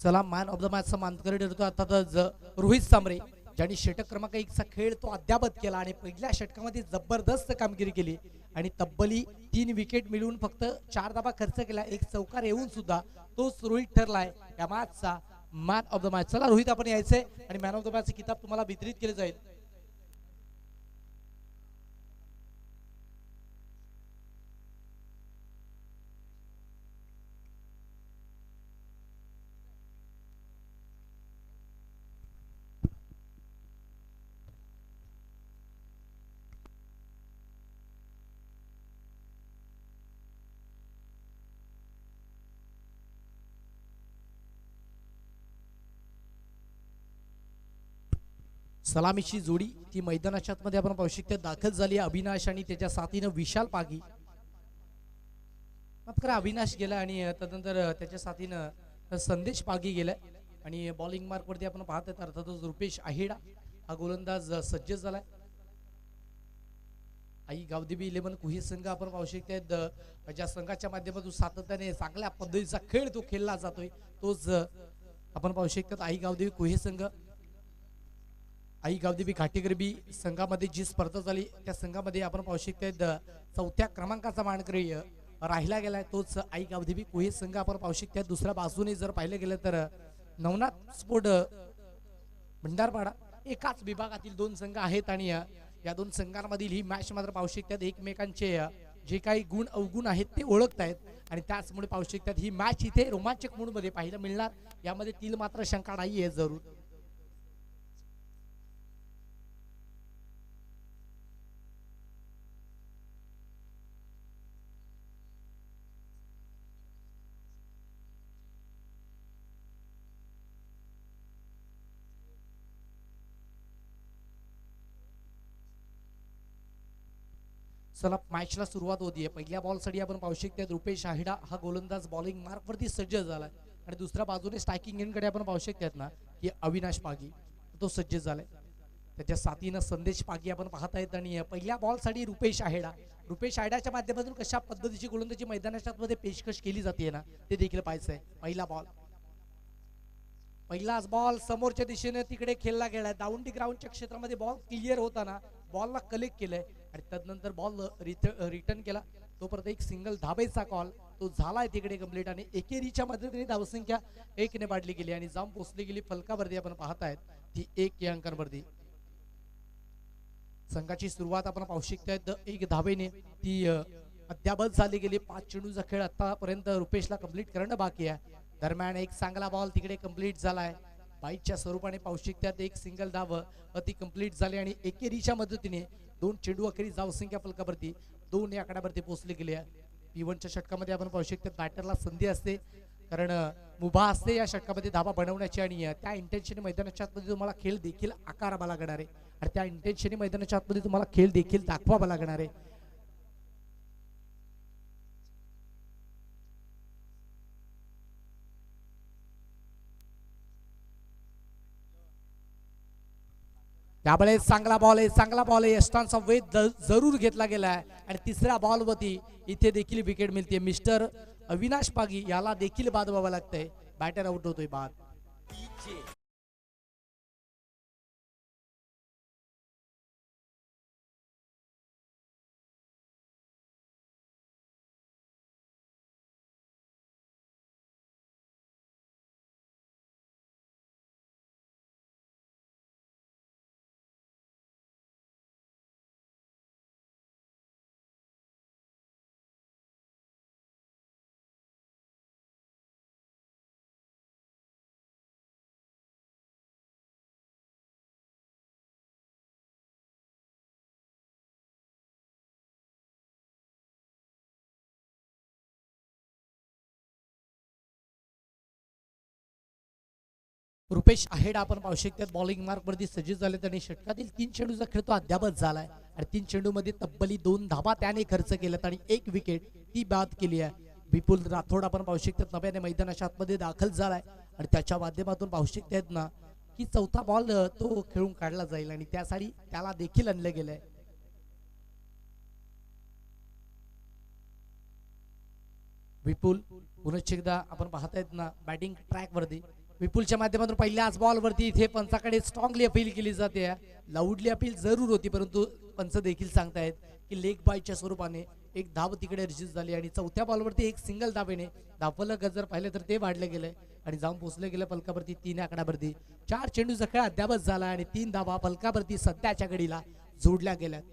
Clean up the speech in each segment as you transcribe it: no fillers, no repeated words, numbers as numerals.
चला man of the मॅचचा मानकरी ठरतो अर्थातच रोहित सांबरे, ज्यांनी षटक क्रमांक 1 चा खेळ तो अद्यावत केला आणि पहिल्या षटकामध्ये जबरदस्त कामगिरी केली आणि तब्बली 3 विकेट मिळवून फक्त 4 धावा खर्च केला, एक चौकार येऊन सुद्धा तोच रोहित ठरलाय या मॅचचा मॅन ऑफ द मॅच. चला रोहित आपण यायचंय आणि मॅन ऑफ द मॅच किताब तुम्हाला वितरित केले जाईल. सलामीची जोडी ती मैदानाच्या आतमध्ये आपण पाहू शकतो दाखल झाली. अविनाश आणि त्याच्या साथीनं विशाल पागी. मात्र अविनाश गेला आणि तदनंतर त्याच्या साथीनं संदेश पागी गेलाय आणि बॉलिंग मार्क वरती आपण पाहत आहेत अर्थातच रुपेश आहेडा हा गोलंदाज सज्ज झालाय. आई गावदेवी 11 कुही संघ आपण पाहू शकतो ज्या संघाच्या माध्यमातून सातत्याने चांगल्या पद्धतीचा खेळ तो खेळला जातोय तोच आपण पाहू शकतो आई गावदेवी कुही संघ. आई गावदेवी घाटेगरबी संघामध्ये जी स्पर्धा झाली त्या संघामध्ये आपण पाहू शकतो चौथ्या क्रमांकाचा मानकरी राहिला गेलाय तोच आई गावदेवी कोही संघ आपण पाहू शकतो. दुसऱ्या बाजूने जर पाहिलं गेलं तर नवनाथ स्पोर्ट भंडारपाडा एकाच विभागातील 2 संघ आहेत आणि या 2 संघांमधील ही मॅच मात्र पाहू शकतात एकमेकांचे जे काही गुण अवगुण आहेत ते ओळखतायत आणि त्याचमुळे पाहू शकतात ही मॅच इथे रोमांचक मूड मध्ये पाहायला मिळणार. यामध्ये तील मात्र शंका नाही आहे जरूर. चला मॅचला सुरुवात होतीये. पहिल्या बॉल साठी आपण पाहू शकतो रुपेश आहेडा हा गोलंदाज बॉलिंग मार्क वरती सज्ज झालाय आणि दुसऱ्या बाजूने स्ट्रायकिंग एंड कडे आपण पाहू शकतात ना की अविनाश पागी तो सज्ज झालाय. त्याच्या साथीनं संदेश पागी आपण पाहत आहेत आणि पहिल्या बॉल साठी रुपेश आहेडाच्या माध्यमातून कशा पद्धतीची गोलंदाजी मैदानाच्या मध्ये पेशकश केली जाते ना ते देखील पाहायचंय. पहिलाच बॉल समोरच्या दिशेने तिकडे खेळला गेलाय. डाऊन दी ग्राउंडच्या क्षेत्रामध्ये बॉल क्लिअर होताना बॉलला कलेक्ट केलंय आणि त्यानंतर बॉल रिटर्न केला. तो परत एक सिंगल धाबेचा कॉल तो झालाय तिकडे कंप्लीट आणि एकेरीच्या मदतीने धावसंख्या 1 ने वाढली गेली आणि जाऊन पोहोचली गेली फलकावरती आपण पाहतायत ती 1 या अंकांवरती. संघाची सुरुवात आपण पाहू शकतो 1 धावेने ती अद्यावत झाली गेली. 5 चेंडूचा खेळ आतापर्यंत रुपेशला कंप्लीट करणं बाकी आहे. दरम्यान एक चांगला बॉल तिकडे कंप्लीट झालाय. बाईकच्या स्वरूपाने पाहू शकतात एक सिंगल धाव ती कंप्लीट झाली आणि एकेरीच्या मदतीने 2 चेंडू अखेरीस धावसंख्या फलकावरती 2 या आकड्यावरती पोहोचली गेली आहे. P1च्या षटकामध्ये आपण पाहू शकतो बॅटरला संधी असते कारण मुभा असते या षटकामध्ये धावा बनवण्याची आणि त्या इंटेन्शनने मैदानाच्या आतमध्ये तुम्हाला खेळ देखील आकारावा लागणार आहे आणि त्या इंटेन्शनने मैदानाच्या आतमध्ये तुम्हाला खेळ देखील दाखवावा लागणार आहे. त्यामुळे चांगला बॉल आहे यष्टांचा वेध जरूर घेतला गेलाय आणि तिसऱ्या बॉल वरती इथे देखील विकेट मिळते. मिस्टर अविनाश पागी याला देखील बाद व्हावं लागतंय. बॅटर आउट होतोय बाद. रुपेश आहेडा आपण पाहू शकतात बॉलिंग मार्क वरती सज्ज झाले आणि षटकातील 3 चेंडूचा खेळ तो अद्यावत झालाय आणि 3 चेंडू मध्ये तब्बली 2 धावा त्याने खर्च केल्यात आणि 1 विकेट ती बाद केली आहे. विपुल राठोड आपण पाहू शकतात नव्याने मैदानाच्या आतमध्ये दाखल झालाय आणि त्याच्या माध्यमातून पाहू शकतात ना की चौथा बॉल तो खेळून काढला जाईल आणि त्यासाठी त्याला देखील आणलं गेलंय. विपुल पुनश्च एकदा आपण पाहतायत ना बॅटिंग ट्रॅक वरती विपुलच्या माध्यमातून पहिल्याच बॉलवरती इथे पंचाकडे स्ट्रॉंगली अपील केली जाते. लाऊडली अपील जरूर होती, परंतु पंच देखील सांगतायत की लेग बायच्या स्वरूपाने एक धाव तिकडे रजिस्टर झाली आणि चौथ्या बॉलवरती एक सिंगल धावेने धावफलक जर पाहिलं तर ते वाढलं गेलंय आणि जाऊन पोहोचलं गेलं फलकावरती 3 आकड्यावरती. 4 चेंडूचा खेळ अद्यापच झाला आणि 3 धावा फलकावरती सध्याच्या घडीला जोडल्या गेल्यात.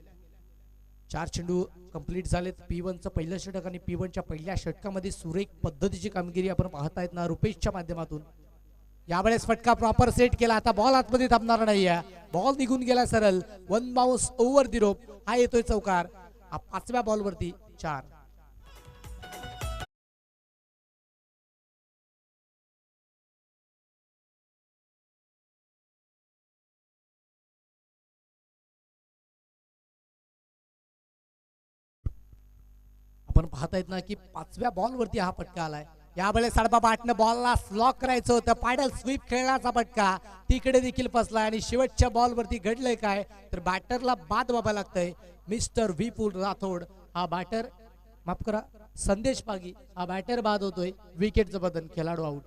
4 चेंडू कंप्लीट झालेत. P1चं पहिलं षटक आणि P1च्या पहिल्या षटकामध्ये सुरेख पद्धतीची कामगिरी आपण पाहतायत ना रुपेशच्या माध्यमातून. यावेळेस फटका प्रॉपर सेट केला. आता बॉल आतमध्ये थांबणार नाहीये. बॉल निघून गेला सरळ. 1 बाउन्स ओव्हर द रोप. हा येतोय चौकार. 5व्या बॉलवरती 4. आपण पाहतायत ना की 5व्या बॉलवरती हा फटका आलाय. यावेळेस साडबा बाटनं बॉलला स्लॉक करायचं होतं. पॅडल स्वीप खेळण्याचा फटका तिकडे देखील फसला आणि शेवटच्या बॉलवरती घडलंय काय तर बॅटरला बाद व्हावं लागतंय. मिस्टर विपुल राठोड हा बॅटर, माफ करा संदेश पागी हा बॅटर बाद होतोय. विकेटचं बदल, खेळाडू आउट.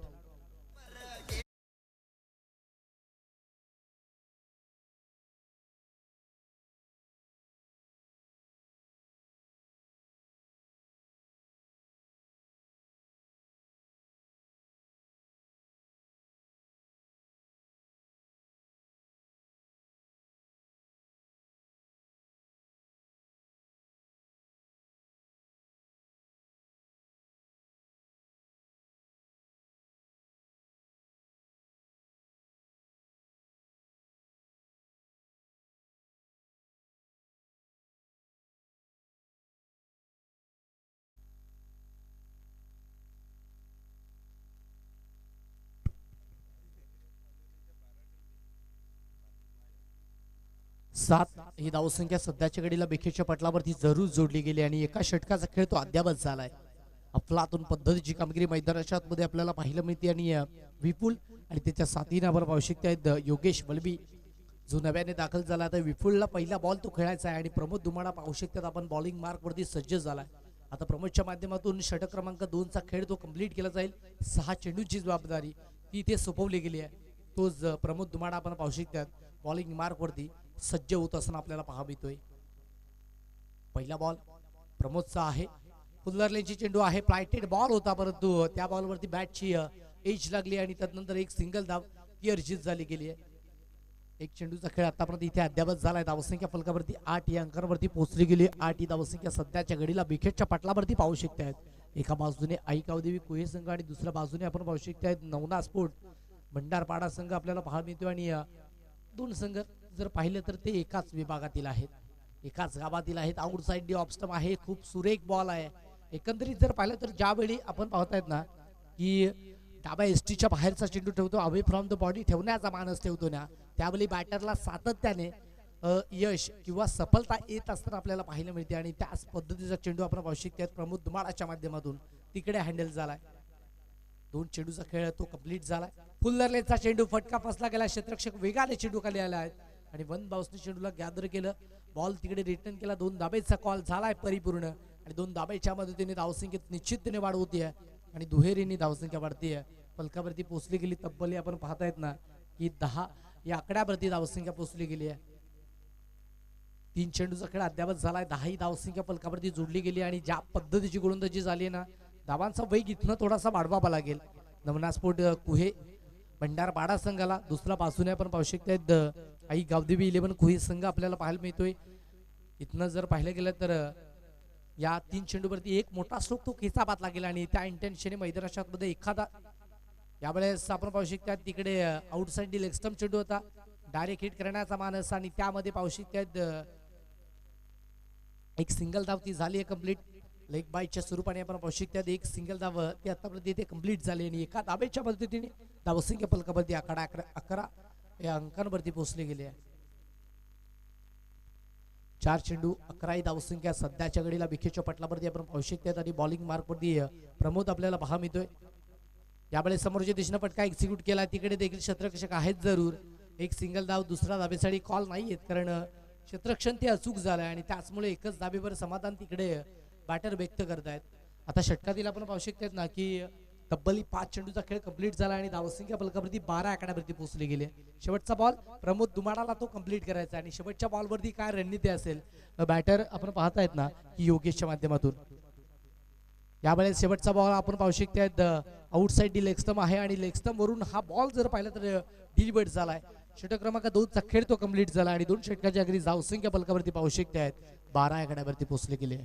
सात ही धावसंख्या सध्याच्या घडीला बेखेच्या पटलावरती जरूर जोडली गेली आणि एका षटकाचा खेळ तो अद्यापच झालाय. अफलातून पद्धतीची कामगिरी मैदानाच्या मध्ये आपल्याला पाहायला मिळते आणि विपुल आणि त्याच्या साथीने आपण पाहू शकतात योगेश वलबी जो नव्याने दाखल झाला. तर विपुलला पहिला बॉल तो खेळायचा आहे आणि प्रमोद दुमाडा पाहू शकतात आपण बॉलिंग मार्क वरती सज्ज झालाय. आता प्रमोदच्या माध्यमातून षटक क्रमांक 2चा खेळ तो कंप्लीट केला जाईल. 6 चेंडूची जबाबदारी ती इथे सोपवली गेली आहे. तोच प्रमोद दुमाडा आपण पाहू शकतात बॉलिंग मार्क वरती सज्ज होत असताना आपल्याला पाहा मिळतोय. पहिला बॉल प्रमोदचा आहे. फुल्लरलेची चेंडू आहे. फ्लायटेड बॉल होता परंतु त्या बॉलवरती बॅटची एज लागली आणि त्यानंतर एक सिंगल धाव ती अर्जित झाली गेली आहे. एक चेंडूचा खेळ आतापर्यंत इथे अद्यापच झालाय. धावसंख्या फलकावरती 8 या अंकावरती पोहोचली गेली. 8 ही धावसंख्या सध्याच्या घडीला विकेटच्या पटलावरती पाहू शकतायत. एका बाजूने आईकावदेवी कोहे संघ आणि दुसऱ्या बाजूने आपण पाहू शकतायत नवना स्पोर्ट भंडारपाडा संघ आपल्याला पाहायला मिळतो आणि दोन संघ जर पाहिलं तर ते एकाच विभागातील आहेत, एकाच गावातील आहेत. आउटसाइड डी ऑफ स्टंप आहे. खूप सुरेख बॉल आहे. एकंदरीत जर पाहिलं तर ज्यावेळी आपण पाहतायत ना की डाव्या एसटीच्या बाहेरचा चेंडू ठेवतो, अवे फ्रॉम द बॉडी ठेवण्याचा मानस ठेवतो ना, त्यावेळी बॅटरला सातत्याने यश किंवा सफलता येत असताना आपल्याला पाहायला मिळते आणि त्याच पद्धतीचा चेंडू आपण पाहू शकतो प्रमोद दुमाडाच्या माध्यमातून तिकडे हँडल झालाय. 2 चेंडूचा खेळ तो कंप्लीट झालाय. फुल्लरलेचा चेंडू फटका फसला गेला. क्षेत्ररक्षक वेगाने चेंडू खाली आला आहे आणि 1 बाउन्सने चेंडूला गॅदर केलं. बॉल तिकडे रिटर्न केला. 2 धाब्याचा कॉल झालाय परिपूर्ण आणि 2 धाब्याच्या मदतीने धावसंख्येत निश्चितपणे वाढ होतीये आणि दुहेरीने धावसंख्या वाढतीये. फलकावरती पोहोचली गेली. तब्बल आपण पाहतायत ना की 10 या आकड्यावरती धावसंख्या पोहोचली गेली आहे. 3 चेंडूचा खेळ अद्यापच झालाय. 10 ही धावसंख्या फलकावरती जोडली गेली आणि ज्या पद्धतीची गोलंदाजी झाली ना, धावांचा वेग इथनं थोडासा वाढवावा लागेल. नवना स्पोर्ट कुहे भंडारपाडा संघाला. दुसऱ्या बाजूने आपण पाहू शकतायत आई गावदेवी 11 कुहे संघ आपल्याला पाहायला मिळतोय. इथनं जर पाहिलं गेलं तर या 3 चेंडूवरती एक मोठा स्ट्रोक तो खेचाबात लागेल आणि त्या इंटेन्शनने मैदानाच्या मध्ये एखादा यावेळेस आपण पाहू शकतात तिकडे आउटसाइड डी लेग स्टंप चेंडू होता. डायरेक्ट हिट करण्याचा मानस आणि त्यामध्ये पाहू शकतात एक सिंगल धाव ती झाली आहे कंप्लीट. लेग बायच्या स्वरूपाने आपण पाहू शकतात एक सिंगल धाव ती आतापर्यंत इथे कंप्लीट झाली आणि एका धावेच्या पद्धतीने धावसंख्या फलकावरती 11 या अंकांवरती पोहोचले गेले आहे. 4 चेंडू 11 धावसंख्या सध्याच्या घडीला विकेटच्या पटलावरती आपण पाहू शकतात आणि बॉलिंग मार्कवरती प्रमोद आपल्याला पाहा मिळतोय. यावेळेस समोरच्या दिशेने फटका एक्झिक्यूट केला. तिकडे देखील क्षेत्ररक्षक आहेत जरूर. एक सिंगल धाव दुसरा धावेसाठी कॉल नाही आहेत कारण क्षेत्ररक्षण ते अचूक झालंय आणि त्याचमुळे एकच धावेवर समाधान तिकडे बॅटर व्यक्त करतायत. आता षटकातील आपण पाहू शकतात ना की तब्बल 5 चेंडूचा खेळ कंप्लीट झाला आणि धावसंख्या फलकावरती 12 आकड्यावरती पोहोचली गेली. शेवटचा बॉल प्रमोद दुमाडाला तो कंप्लीट करायचा आणि शेवटच्या बॉलवरती काय रणनीती असेल बॅटर आपण पाहतायत ना की योगेशच्या माध्यमातून. यावेळेस शेवटचा बॉल आपण पाहू शकतात आउटसाइड डी लेग स्टंप आहे आणि लेग स्टंप वरून हा बॉल जर पाहिला तर डिलिव्हर्ड झालाय. षटक क्रमांक 2 चा खेळ तो कंप्लीट झाला आणि 2 षटकाच्या अगदी धावसंख्या फलकावरती पाहू शकतात 12 आकड्यावरती पोहोचले गेले.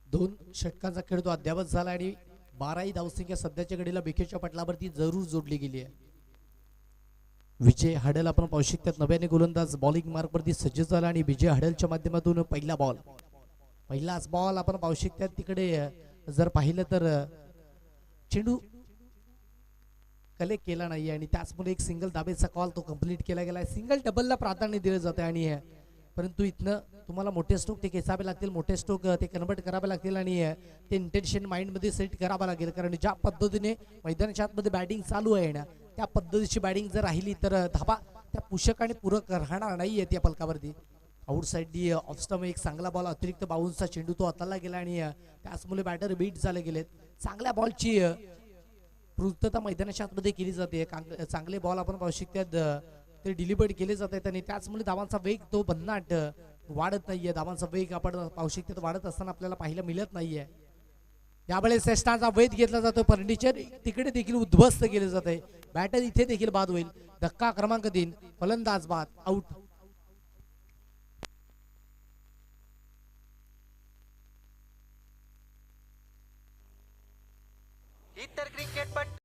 दोन षटकांचा खेळ तो अद्यावत झाला आणि 12ही धावसंख्या सध्याच्या घडीला बिखेच्या पटलावरती जरूर जोडली गेली आहे. विजय हडल आपण पाहू शकतात नव्याने गोलंदाज बॉलिंग मार्कवरती सज्ज झाला आणि विजय हडलच्या माध्यमातून पहिलाच बॉल आपण पाहू शकतात. तिकडे जर पाहिलं तर चेंडू कलेक्ट केला नाही आणि त्याचमुळे एक सिंगल धाबेचा कॉल तो कंप्लीट केला गेला. सिंगल डबलला प्राधान्य दिलं जातं आणि परंतु इथनं तुम्हाला मोठे स्ट्रोक ते खेचावे लागतील, मोठे स्ट्रोक ते कन्वर्ट करावे लागतील आणि ते इंटेन्शन माइंडमध्ये सेट करावं लागेल. कारण ज्या पद्धतीने मैदानाच्या आतमध्ये बॅटिंग चालू आहे ना त्या पद्धतीची बॅटिंग जर राहिली तर धाबा त्या पुषक आणि पूरक राहणार नाही आहे त्या फलकावरती. आउटसाइड डी ऑफ स्टंप एक चांगला बॉल अतिरिक्त बाउन्सचा चेंडू तो हाताला गेला आणि त्याचमुळे बॅटर बीट झाले गेलेत. चांगल्या बॉलची पूर्तता मैदानाच्या आतमध्ये केली जाते. चांगले बॉल आपण पाहू शकतात ते डिलिव्हर्ड केले जात आहेत आणि त्याचमुळे धावांचा वेग तो भन्नाट वाढत नाहीये. धावांचा वेग आपण पाहू शकतो वाढत असताना आपल्याला पाहायला मिळत नाहीये. यावेळेस श्रेष्ठांचा वेध घेतला जातो, फर्निचर तिकडे देखील उद्ध्वस्त केले जात आहे. बॅटर इथे देखील बाद होईल. धक्का क्रमांक 3 फलंदाज बाद आउट. इतर क्रिकेटपटू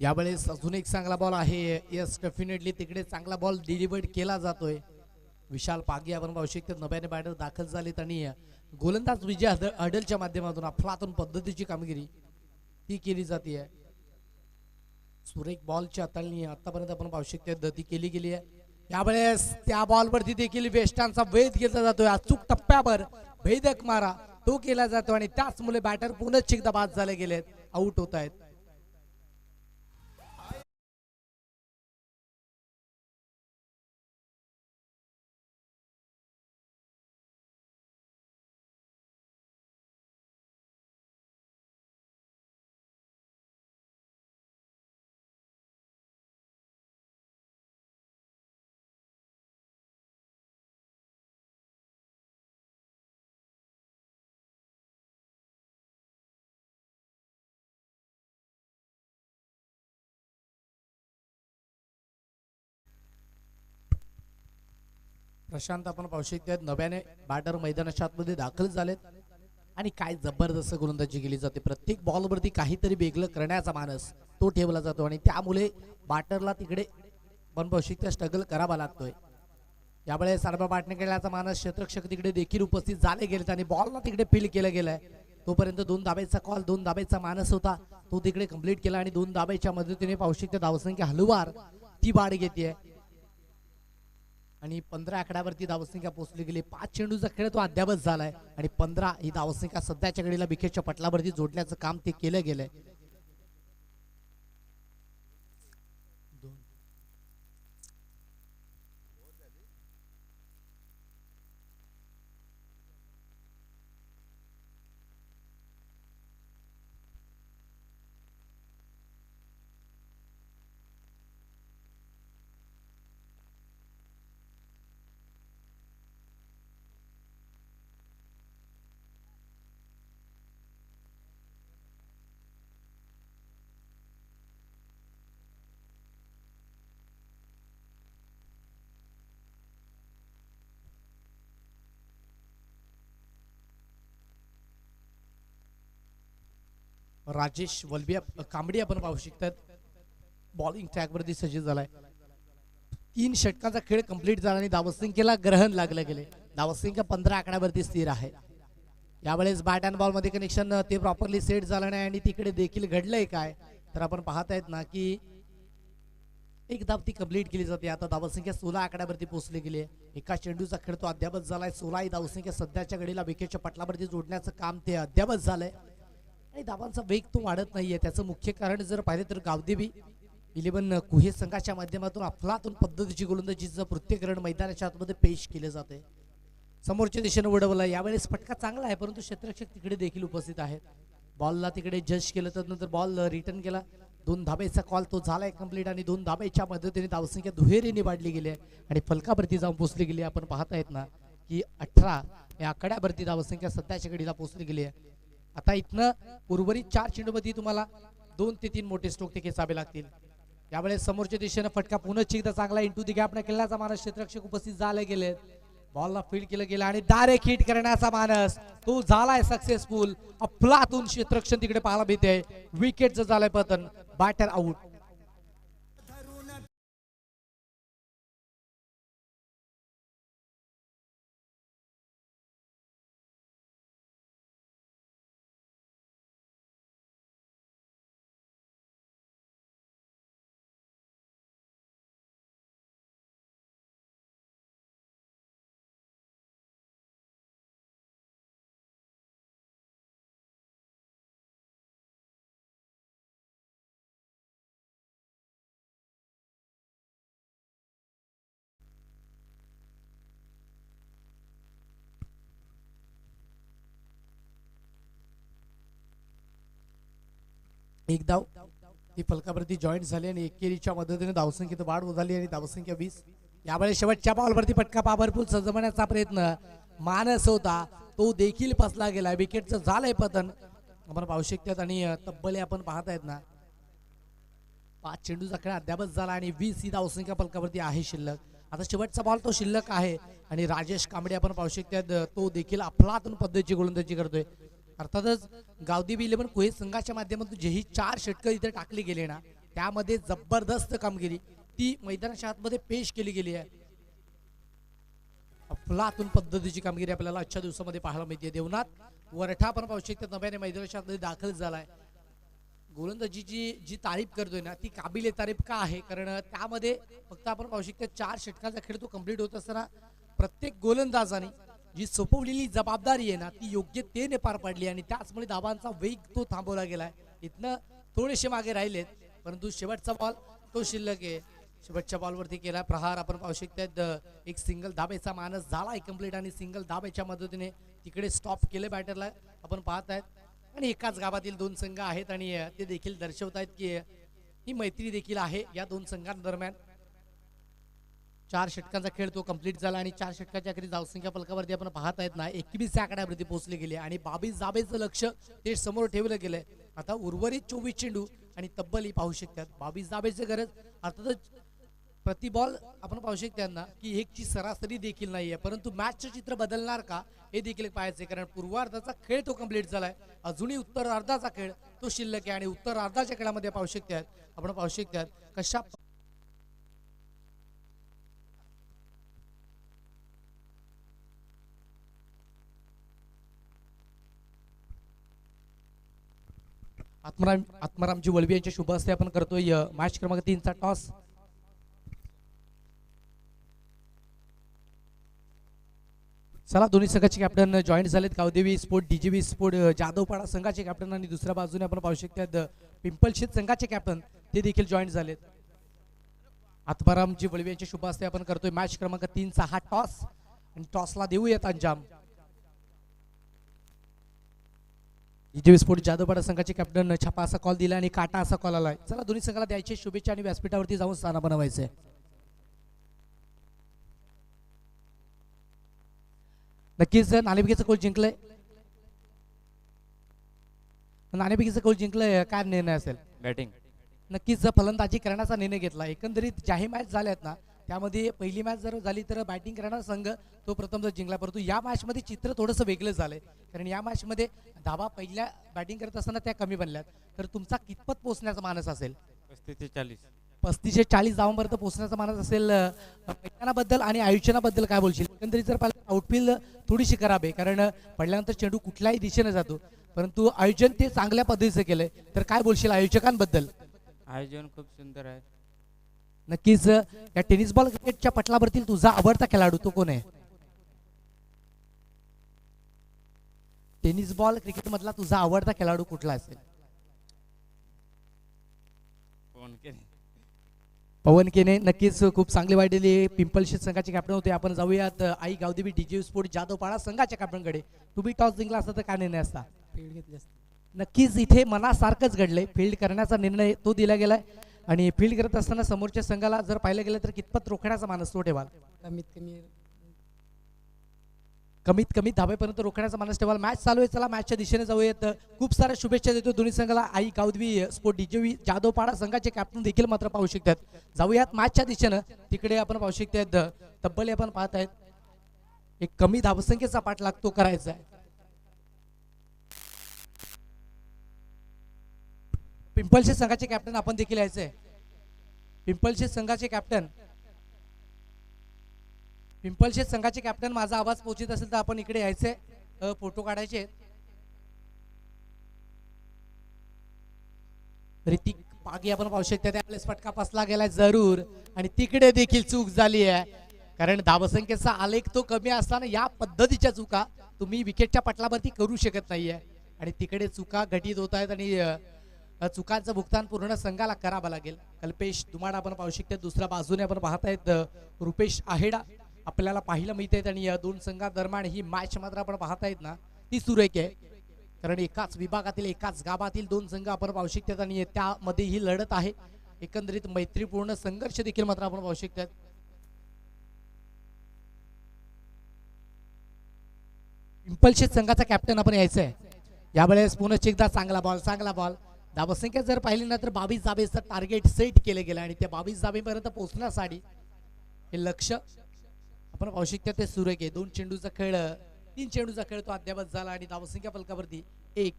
यावेळेस अजून एक चांगला बॉल आहे. यस डेफिनेटली तिकडे चांगला बॉल डिलिव्हर्ड केला जातोय. विशाल पागी आपण पाहू शकतो नव्याने बॅटर दाखल झालेत आणि गोलंदाज विजय हडलच्या माध्यमातून अफलातून पद्धतीची कामगिरी ती केली जाते. सुरेख बॉलची हाताळणी आतापर्यंत आपण पाहू शकतो ती केली गेली आहे. यावेळेस त्या बॉलवरती देखील वेस्टांचा वेध घेतला जातोय. अचूक टप्प्यावर भेदक मारा तो केला जातो आणि त्याचमुळे बॅटर पुनश्च एकदा बाद झाले गेलेत, आउट होत आहेत. प्रशांत आपण पाहू शकतो नव्याने बॅटर मैदानाच्या आतमध्ये दाखल झालेत. आणि काय जबरदस्त गोलंदाजी केली जाते. प्रत्येक बॉलवरती काहीतरी वेगळं करण्याचा मानस तो ठेवला जातो आणि त्यामुळे बॅटरला तिकडे बनबौशिक स्ट्रगल करावा लागतोय. यावेळेस सर्व बॅटने केल्याचा मानस क्षेत्ररक्षक तिकडे देखील उपस्थित झाले गेलेत आणि बॉलला तिकडे फील्ड केलं गेलंय. तोपर्यंत 2 धाब्याचा कॉल, 2 धाब्याचा मानस होता तो तिकडे कंप्लीट केला आणि 2 धाब्याच्या मदतीने पावशिक धावसंख्या हलवार ती वाढ घेते आणि 15 आकड्यावरती धावसंख्या पोहोचली गेली. 5 चेंडूचा खेळ तो अद्यापच झालाय आणि 15 ही धावसंख्या सध्याच्या घडीला विकेटच्या पटलावरती जोडण्याचं काम ते केलं गेलंय. राजेश वलबिया कांबडी आपण पाहू शकतात बॉलिंग ट्रॅक वरती सज्ज झालाय. 3 षटकांचा खेळ कंप्लीट झाला आणि धावसंख्येला ग्रहण लागले गेले. धावसंख्या 15 आकड्यावरती स्थिर आहे. यावेळेस बॅट अँड बॉल मध्ये कनेक्शन ते प्रॉपरली सेट झालं नाही आणि तिकडे देखील घडलंय काय तर आपण पाहत आहेत ना की एक धाव ती कंप्लीट केली जाते. आता धावसंख्या 16 आकड्यावरती पोहोचली गेली आहे. एका चेंडूचा खेळ तो अद्यापच झालाय. 16 ही धावसंख्या सध्याच्या घडीला विकेटच्या पटलावरती जोडण्याचं काम ते अद्यापच झालंय आणि धावांचा वेग तो वाढत नाहीये. त्याचं मुख्य कारण जर पाहिलं तर गावदेवी 11 कुहे संघाच्या माध्यमातून अफलातून पद्धतीची गोलंदाजीचं पृथ्वीकरण मैदानाच्या आतमध्ये पेश केले जाते. समोरच्या दिशेने उडवलं. यावेळेस फटका चांगला आहे परंतु क्षेत्ररक्षक तिकडे देखील उपस्थित आहेत. बॉलला तिकडे जज केलं तर नंतर बॉल रिटर्न केला. 2 धाब्याचा कॉल तो झालाय कंप्लीट आणि 2 धाब्याच्या मदतीने धावसंख्या दुहेरीने वाढली गेली आहे आणि फलकावरती जाऊन पोहोचली गेली. आपण पाहत आहेत ना की 18 या आकड्यावरती धावसंख्या सध्याच्या घडीला पोहोचली गेली आहे. आता इथनं उर्वरित 4 चेंडूमध्ये तुम्हाला 2 ते 3 मोठे स्ट्रोक ते खेचावे लागतील. यावेळेस समोरच्या दिशेने फटका पुन्हा एकदा चांगला इंटू दी गॅप न केल्याचा मानस क्षेत्ररक्षक उपस्थित झाले गेले. बॉलला फील्ड केलं गेलं आणि डायरेक्ट हिट करण्याचा मानस तो झालाय सक्सेसफुल. अफलातून क्षेत्ररक्षण तिकडे पाहायला मिळते. विकेटचं झालंय पतन. Batter out. एक धाव ती फलकावरती जॉईंट झाली आणि एकेरीच्या मदतीने धावसंख्येत वाढ झाली आणि धावसंख्या 20. यावेळेस शेवटच्या बॉलवरती फटका पावरफुल सजवण्याचा प्रयत्न मानस होता तो देखील फसला गेला. विकेटचं झालंय पतन आपण पाहू शकतात आणि तब्बल आपण पाहत आहेत ना 5 चेंडूचा खेळ अद्यापच झाला आणि 20 ही धावसंख्या फलकावरती आहे शिल्लक. आता शेवटचा बॉल तो शिल्लक आहे आणि राजेश कांबळे आपण पाहू शकतात तो देखील अफलातून पद्धतीची गोलंदाजी करतोय. अर्थातच गावदेवी 11 कुहे संघाच्या माध्यमातून जेही 4 षटकं इथे टाकली गेले ना त्यामध्ये जबरदस्त कामगिरी ती मैदानाच्या आतमध्ये पेश केली गेली आहे. अफलातून पद्धतीची कामगिरी आपल्याला आजच्या दिवसामध्ये पाहायला मिळते. देवनाथ वरठा पण पाहू शकतात नव्याने मैदानाच्या आतमध्ये दाखल झालाय. गोलंदाजीची जी तारीफ करतोय ना ती काबिले तारीफ का आहे कारण त्यामध्ये फक्त आपण पाहू शकतो 4 षटकांचा खेळ तो कंप्लीट होत असताना प्रत्येक गोलंदाजाने जी सोपवलेली जबाबदारी आहे ना ती योग्यतेने पार पाडली आणि त्याचमुळे धावांचा वेग तो थांबवला गेलाय. इथनं थोडेसे मागे राहिलेत परंतु शेवटचा बॉल तो शिल्लक आहे. शेवटच्या बॉलवरती केला प्रहार आपण पाहू शकतात. एक सिंगल धाब्याचा मानस झालाय कंप्लीट आणि सिंगल धाब्याच्या मदतीने तिकडे स्टॉप केले बॅटरला आपण पाहत आहेत. आणि एकाच गावातील 2 संघ आहेत आणि ते देखील दर्शवत आहेत की ही मैत्री देखील आहे या 2 संघांदरम्यान. 4 षटकांचा खेळ तो कंप्लीट झाला आणि 4 षटकाच्या अखेरीस धावसंख्या फलकावरती आपण पाहत आहेत ना 21 आकड्यावरती पोहोचले गेले आणि 22 धाब्याचं लक्ष ते समोर ठेवलं गेलंय. आता उर्वरित 24 चेंडू आणि तब्बल ही पाहू शकतात 22 धाब्याची गरज. अर्थातच प्रति बॉल आपण पाहू शकतो ना की एकची सरासरी देखील नाहीये, परंतु मॅचचं चित्र बदलणार का हे देखील पाहायचे, कारण पूर्वार्धाचा खेळ तो कंप्लीट झालाय, अजूनही उत्तर अर्धाचा खेळ तो शिल्लक आहे आणि उत्तर अर्धाच्या खेळामध्ये पाहू शकतात आपण पाहू शकतात कशा आत्मारामजी वळवी यांच्या शुभ हस्ते आपण करतोय मॅच क्रमांक 3 चा टॉस. चला दोन्ही संघाचे कॅप्टन जॉईन झालेत. गावदेवी स्पोर्ट डीजीबी स्पोर्ट जाधवपाडा संघाचे कॅप्टन आणि दुसऱ्या बाजूने आपण पाहू शकतात पिंपलशेत संघाचे कॅप्टन ते देखील जॉईन झालेत. आत्मारामजी वळवी यांच्या शुभ हस्ते आपण करतोय मॅच क्रमांक 3 चा हा टॉस आणि टॉसला देऊयात अंजाम. डीजीबी स्पोर्ट जाधवपाडा संघाचे कॅप्टन छापा असा कॉल दिला आणि काटा असा कॉल आलाय. चला दोन्ही संघाला द्यायचे शुभेच्छा आणि व्यासपीठावरती जाऊन स्थान बनवायचे. नक्कीच नाणेफेकीचा गोल जिंकलंय. नाणेफेकीचा गोल जिंकलंय, काय निर्णय असेल? बॅटिंग. नक्कीच फलंदाजी करण्याचा निर्णय घेतला. एकंदरीत ज्याही मॅच झाल्यात ना त्यामध्ये पहिली मॅच जर झाली तर बॅटिंग करणारा संघ तो प्रथम जर जिंकला, परंतु या मॅच मध्ये चित्र थोडंसं वेगळं झालंय, कारण या मॅच मध्ये धावा पहिल्या बॅटिंग करत असताना त्या कमी बनल्यात. तर तुमचा कितपत पोहोचण्याचा मानस असेल? 35 ते 40. 35 ते 40 धावांपर्यंत पोहोचण्याचा मानस असेल. मैदानाबद्दल आणि आयोजनाबद्दल काय बोलशील? एकंदरीत जर पाहिलं आउटफील्ड थोडीशी खराब आहे, कारण पडल्यानंतर चेंडू कुठल्याही दिशेने जातो, परंतु आयोजन ते चांगल्या पद्धतीचं केलंय. तर काय बोलशील आयोजकांबद्दल? आयोजन खूप सुंदर आहे. नक्कीच या टेनिस बॉल क्रिकेटच्या पटलावरती तुझा आवडता खेळाडू तो कोण आहे? टेनिस बॉल क्रिकेट मधला तुझा आवडता खेळाडू कुठला असेल? पवन केने. नक्कीच खूप चांगली वाढलेली पिंपलशेत संघाचे कॅप्टन होते. आपण जाऊयात आई गावदेवी डीजे स्पोर्ट जाधवपाडा संघाच्या कॅप्टनकडे. तुम्ही टॉस जिंकला असता तर काय निर्णय असता? फील्ड घेतली असते. नक्कीच इथे मनासारखंच घडलंय. फील्ड करण्याचा निर्णय तो दिला गेलाय आणि फील्ड करत असताना समोरच्या संघाला जर पाहिलं गेलं तर कितपत रोखण्याचा मानस तो ठेवाल? कमीत कमी धाब्यापर्यंत रोखण्याचा मानस ठेवाल. मॅच चालू आहे, चला मॅचच्या दिशेने जाऊयात. खूप साऱ्या शुभेच्छा देतो दोन्ही संघाला. आई गावदेवी स्पोर्ट डीजेवी जाधवपाडा संघाचे कॅप्टन देखील मात्र पाहू शकतात. जाऊयात मॅचच्या दिशेनं. तिकडे आपण पाहू शकतात तब्बल आपण पाहत आहेत एक कमी धावसंख्येचा पाठलाग तो करायचा आहे. पिंपलशेत संघाचे कॅप्टन आपण देखील यायचंय. पिंपलशेत संघाचे कॅप्टन पिंपलशेत संघाचे कॅप्टन माझा आवाज पोहोचत असेल तर आपण इकडे यायचंय, फोटो काढायचे. ऋतिक पागी आपण पाहू शकता त्यावेळेस फटका फसला गेलाय जरूर आणि तिकडे देखील चूक झाली आहे, कारण धावसंख्येचा आलेख तो कमी असताना या पद्धतीच्या चुका तुम्ही विकेटच्या पटलावरती करू शकत नाहीये आणि तिकडे चुका घटित होत आहेत आणि चुकांचं भुगतान पूर्ण संघाला करावं लागेल. कल्पेश दुमाडा आपण पाहू शकता. दुसऱ्या बाजूने आपण पाहतायत रुपेश आहेडा आपल्याला पाहायला मिळत आहेत आणि या दोन संघादरम्यान ही मॅच मात्र आपण पाहतायत ना ती सुरेख आहे, कारण एकाच विभागातील एकाच गावातील दोन संघ आपण पाहू शकतात आणि त्यामध्ये ही लढत आहे. एकंदरीत मैत्रीपूर्ण संघर्ष देखील मात्र आपण पाहू शकतात. पिंपलशेत संघाचा कॅप्टन आपण यायचंय. यावेळेस पुन्हा एकदा चांगला बॉल. धावसंख्या जर पाहिली ना तर 22 धाबेचं टार्गेट सेट केले गेलं आणि त्या 22 धाबेपर्यंत पोहोचण्यासाठी हे लक्ष आपण पाहू शकता ते सुरेख आहे. 2 चेंडूचा खेळ 3 चेंडूचा खेळ तो अद्यावत झाला आणि धावसंख्या फलकावरती 1.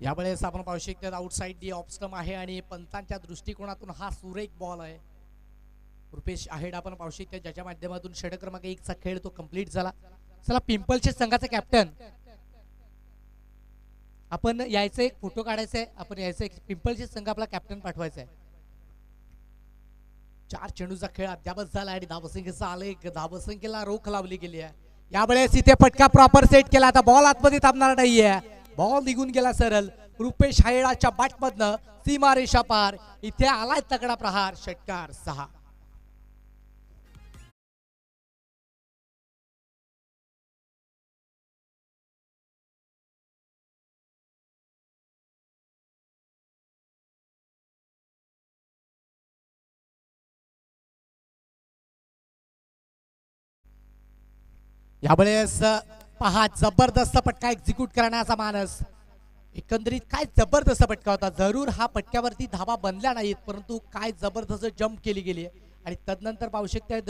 यावेळेस आपण पाहू शकता आउटसाइड दी ऑफ स्टंप आहे आणि पंचांच्या दृष्टिकोनातून हा सुरेख बॉल आहे. रुपेश आहेड आपण पाहू शकता ज्याच्या माध्यमातून षटक क्रमांक 1 चा खेळ तो कंप्लीट झाला. चला पिंपलशेत संघाचा कॅप्टन आपण यायचं, एक फोटो काढायचा आहे. आपण यायचं पिंपलशेत संघ आपला कॅप्टन पाठवायचा आहे. 4 चेंडूचा खेळ अद्यावत झाला आणि धावसंख्येचा आलेख धावसंख्येला रोख लावली गेली आहे. यावेळेस इथे फटका प्रॉपर सेट केला. आता बॉल आतमध्ये थांबणार नाहीये. बॉल निघून गेला सरळ. रुपेश हायडाच्या बॅटमधनं सीमा रेषा पार. इथे आलाय तगडा प्रहार. षटकार 6. यावेळेस पहा जबरदस्त फटका एक्झिक्यूट करण्याचा मानस. एकंदरीत काय जबरदस्त फटका होता. जरूर हा फटक्यावरती धाबा बनल्या नाहीत परंतु काय जबरदस्त जम्प केली गेली आणि तदनंतर पाहू शकतायत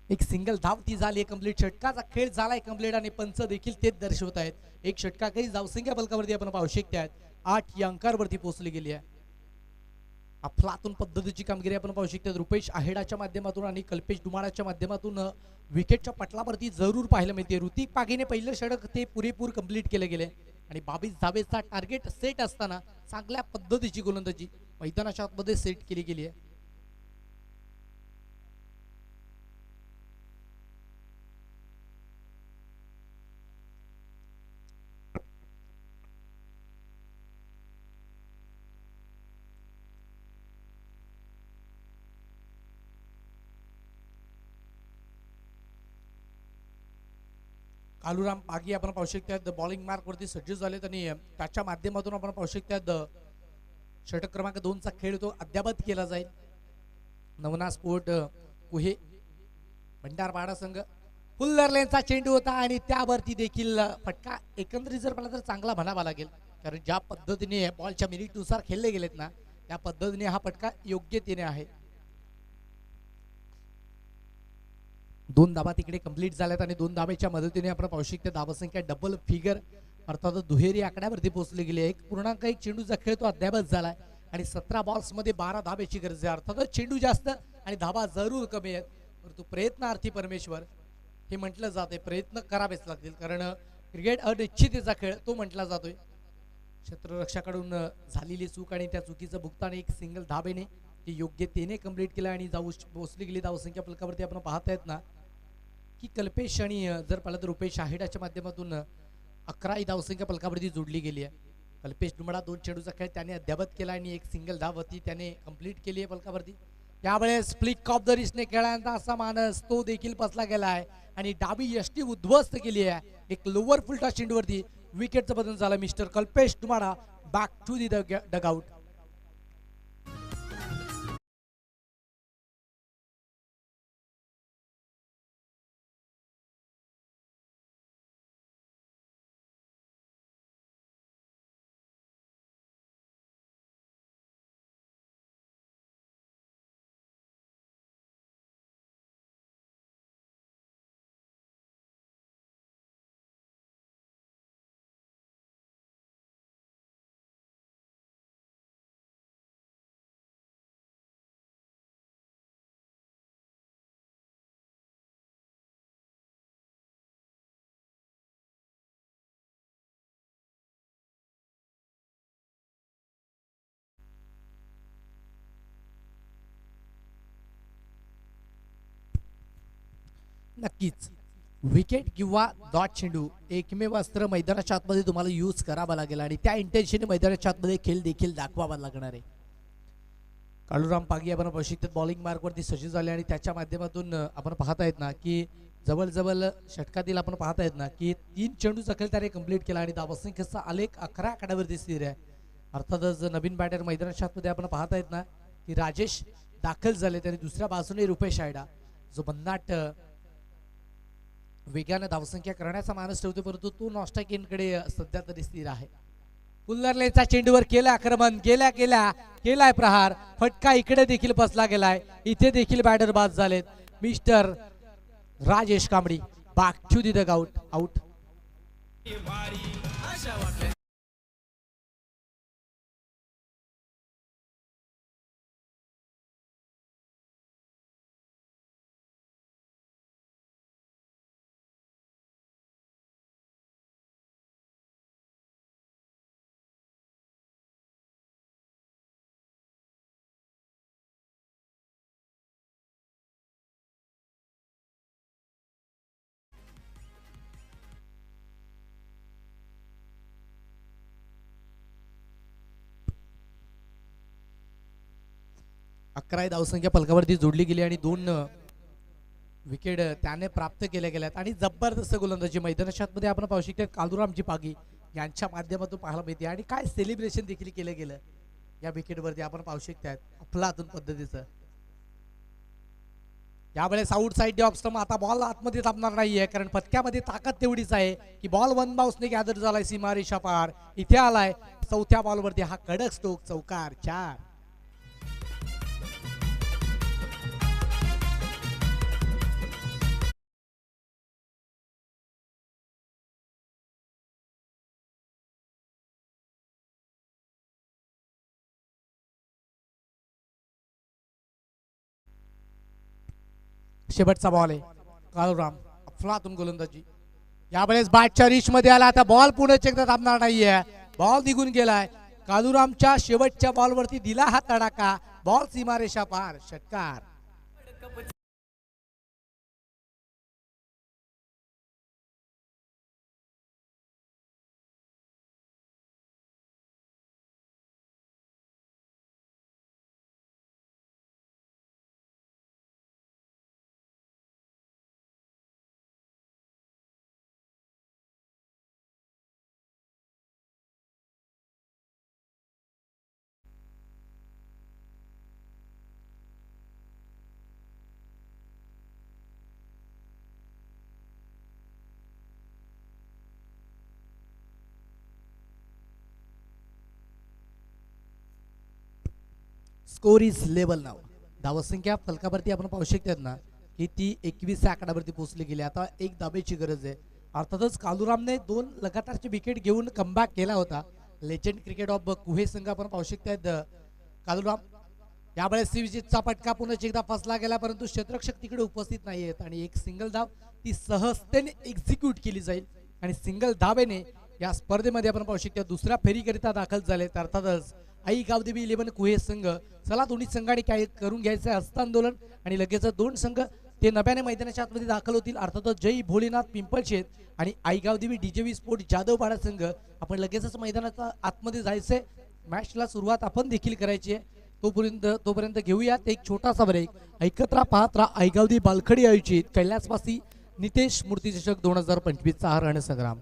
एक सिंगल धाव ती झाली कंप्लीट. षटकाचा खेळ झालाय कंप्लीट आणि पंच देखील तेच दर्शवत आहेत. एक षटकाकरी धावसंख्या फलकावरती आपण पाहू शकतायत 8 या अंकावरती पोहोचली गेली आहे. अफलातून पद्धतीची कामगिरी आपण पाहू शकतो. रुपेश आहेडाच्या माध्यमातून आणि कल्पेश डुमाळाच्या माध्यमातून विकेटच्या पटलावरती जरूर पाहायला मिळते. ऋतिक पागीने पहिलं षटक ते पुरेपूर कंप्लीट केले गेले आणि 22 धावेचा टार्गेट सेट असताना चांगल्या पद्धतीची गोलंदाजी मैदानाच्या आतमध्ये सेट केली गेली आहे. कालूराम पागी आपण पाहू शकतात बॉलिंग मार्क वरती सज्ज झालेत आणि त्याच्या माध्यमातून आपण पाहू शकतात षटक क्रमांक 2 चा खेळ तो अद्यावत केला जाईल. नवना स्पोर्ट कुहे भंडारपाडा संघ फुल्लर लेनचा चेंडू होता आणि त्यावरती देखील फटका एकंदरीत जर मला तर चांगला म्हणावा लागेल कारण ज्या पद्धतीने बॉलच्या मिनिटनुसार खेळले गेलेत ना त्या पद्धतीने हा फटका योग्यतेने आहे. 2 धाबा तिकडे कंप्लीट झाल्यात आणि 2 धाब्याच्या मदतीने आपण पाहू शकतो धावसंख्या डबल फिगर अर्थात दुहेरी आकड्यावरती पोहोचली गेली आहे. 1.1 चेंडूचा खेळ तो अद्यावत झालाय आणि 17 बॉल्स मध्ये 12 धाब्याची गरज आहे. अर्थातच चेंडू जास्त आणि धाबा जरूर कमी आहेत परंतु प्रयत्नार्थी परमेश्वर हे म्हटलं जाते. प्रयत्न करावेच लागतील कारण क्रिकेट अनिश्चिततेचा खेळ तो म्हटला जातोय. क्षेत्ररक्षकाकडून झालेली चूक आणि त्या चुकीचं भुगतान एक सिंगल धाबेने ती योग्यतेने कंप्लीट केला आणि जाऊ पोहोचली गेली धावसंख्या फलकावरती आपण पाहतायत ना की कल्पेश आणि जर पाहिलं तर रुपेश आहेडाच्या माध्यमातून 11 धावसंख्या फलकावरती जोडली गेली आहे. कल्पेश डुमडा 2 चेंडूचा खेळ त्याने अद्यावत केला आणि एक सिंगल धाव होती त्याने कंप्लीट केली आहे फलकावरती. त्यावेळेस फ्लिक ऑफ द रिस्टने खेळायचा असा मानस तो देखील पसला गेला आहे आणि डावी यष्टी उद्ध्वस्त केली आहे. एक लोअर फुलटा चेंडूवरती विकेटचं बदल झालं. Mister Kalpesh Dumada back to the dugout. नक्कीच विकेट किंवा डॉट चेंडू एकमेव अस्त्र मैदानाच्या आतमध्ये तुम्हाला यूज करावा लागेल आणि त्या इंटेन्शनने मैदानाच्या आतमध्ये खेळ देखील दाखवावा लागणार आहे. काळूराम पागी आपण पाहू शकतो बॉलिंग मार्कवरती सज्ज झाले आणि त्याच्या माध्यमातून आपण पाहत आहेत ना की जवळ षटकातील आपण पाहत आहेत ना की 3 चेंडूचा खेळ त्याने कंप्लीट केला आणि धावसंख्येचा आलेख 11 आकड्यावरती स्थिर आहे. अर्थातच नवीन बॅटर मैदानाच्या आतमध्ये आपण पाहत आहेत ना की राजेश दाखल झाले आणि दुसऱ्या बाजूने रुपेश आयडा जो भन्नाट वेगाने धावसंख्या करण्याचा मानस ठेवतो परंतु तो नॉस्टाकिनकडे सध्या तरी स्थिर आहे. फुल्लरलेचा चेंडूवर केलं आक्रमण केलाय प्रहार. फटका इकडे देखील बसला गेलाय. इथे देखील बॅटर बाद झालेत. Mister Rajesh Kambadi back to the dugout out. अकरा धावसंख्या फलकावरती जोडली गेली आणि 2 विकेट त्याने प्राप्त केल्या गेल्यात आणि जबरदस्त गोलंदाजी मैदानाच्या आतमध्ये आपण पाहू शकतो कालूरामजी पागी यांच्या माध्यमातून पाहायला मिळते आणि काय सेलिब्रेशन देखील केलं गेलं या विकेटवरती आपण पाहू शकतात अफलातून पद्धतीचं. यावेळेस आउट साईड ऑफ स्टंप. आता बॉल आतमध्ये थांबणार नाहीये कारण पत्त्यामध्ये ताकद तेवढीच आहे की बॉल वन बाउन्सने गॅदर झालाय सीमारेषा पार. इथे आलाय चौथ्या बॉलवरती हा कडक स्ट्रोक, चौकार 4. शेवटचा बॉल आहे काळूराम, अफलातून गोलंदाजी. यावेळेस बॅटच्या रिच मध्ये आला. आता बॉल पुढे एकदा थांबणार नाहीये. बॉल निघून गेलाय. काळूरामच्या शेवटच्या बॉलवरती दिला हा तडाखा. बॉल सीमारेषा पार, षटकार. स्कोर इज लेवल नाव. धावसंख्या फलकावरती आपण पाहू शकतात ना की ती 21 आकड्यावरती पोहोचली गेली. आता एक धाब्याची गरज आहे. अर्थातच कालुरामने 2 लगातारचे विकेट घेऊन कमबॅक केला होता. लेजंड क्रिकेट ऑफ कुहे संघ आपण पाहू शकतात कालुराम. यावेळेस विजितचा फटका पुन्हा एकदा फसला गेला परंतु क्षेत्ररक्षक तिकडे उपस्थित नाही आहेत आणि एक सिंगल धाव ती सहजतेने एक्झिक्यूट केली जाईल आणि सिंगल धावेने या स्पर्धेमध्ये आपण पाहू शकतो दुसऱ्या फेरीकरिता दाखल झाले. अर्थातच आई गावदेवी 11 कुहे संघ. चला दोन्ही संघाने काय करून घ्यायचं हस्तांदोलन आणि लगेच 2 संघ ते नव्याने मैदानाच्या आतमध्ये दाखल होतील. अर्थातच जय भोलेनाथ पिंपळशेत आणि आई गावदेवी डीजेवी स्पोर्ट जाधवपाडा संघ. आपण लगेचच मैदानाच्या आतमध्ये जायचंय. मॅचला सुरुवात आपण देखील करायची आहे. तोपर्यंत घेऊयात एक छोटासा ब्रेक. ऐकत राहा, पाहत राहा आई गावदेवी बालखडी आयोजित कैलासवासी नितेश मूर्तिचषक 2025 चा हा रणसंग्राम.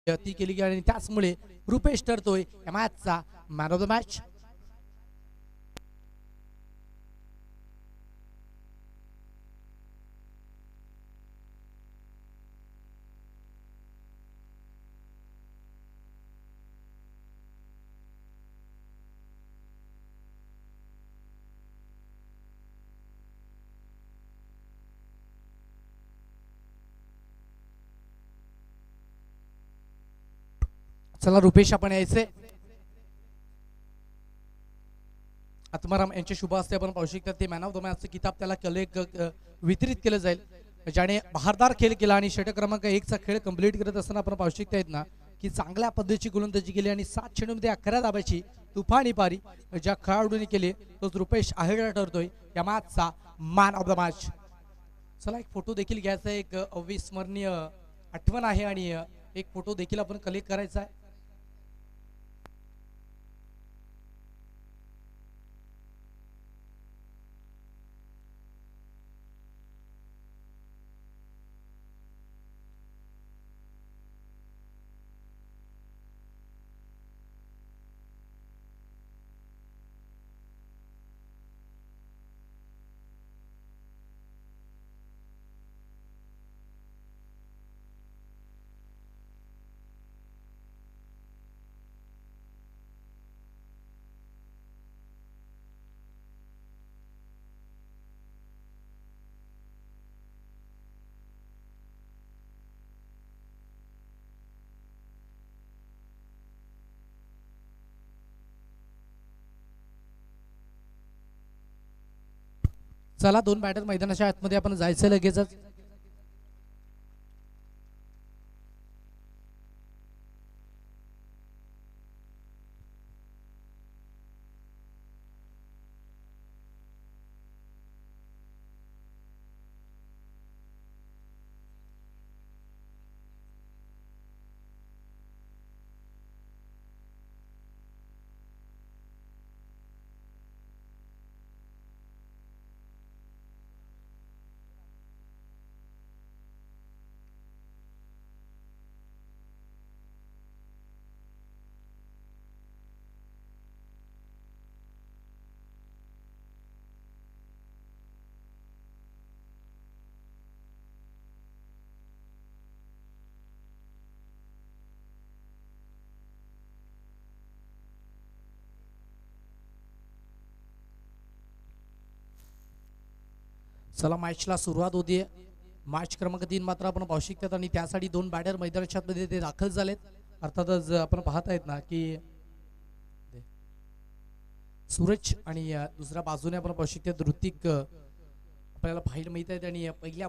ती केली गेली आणि त्याचमुळे रुपेश ठरतोय या मॅचचा मॅन ऑफ द मॅच. चला रुपेश आपण यायचे. आत्माराम यांच्या शुभ हस्ते आपण पाहू शकता ते मॅन ऑफ द मॅचचं किताब त्याला वितरित केलं जाईल ज्याने बहारदार खेळ केला आणि षटक क्रमांक 1 चा खेळ कंप्लीट करत असताना आपण पाहू शकता ना की चांगल्या पद्धतीची गोलंदाजी केली आणि 7 चेंडूमध्ये 11 धाब्याची तुफानी पारी ज्या खेळाडूने केली तोच रुपेश आहेर ठरतोय या मॅचचा मॅन ऑफ द मॅच. चला एक फोटो देखील घ्यायचा, एक अविस्मरणीय आठवण आहे आणि एक फोटो देखील आपण कलेक्ट करायचा आहे. चला 2 बॅटर मैदानाच्या आतमध्ये आपण जायचं लगेचच. चला मॅचला सुरुवात होतीये. मॅच क्रमांक 3 मात्र आपण पाहू शकतात आणि त्यासाठी 2 बॅटर मैदानाच्या मध्ये ते दाखल झालेत. अर्थातच आपण पाहत आहेत ना की सूरज आणि दुसऱ्या बाजूने आपण पाहू शकतात ऋतिक आपल्याला पाहायला मिळत आहेत आणि पहिल्या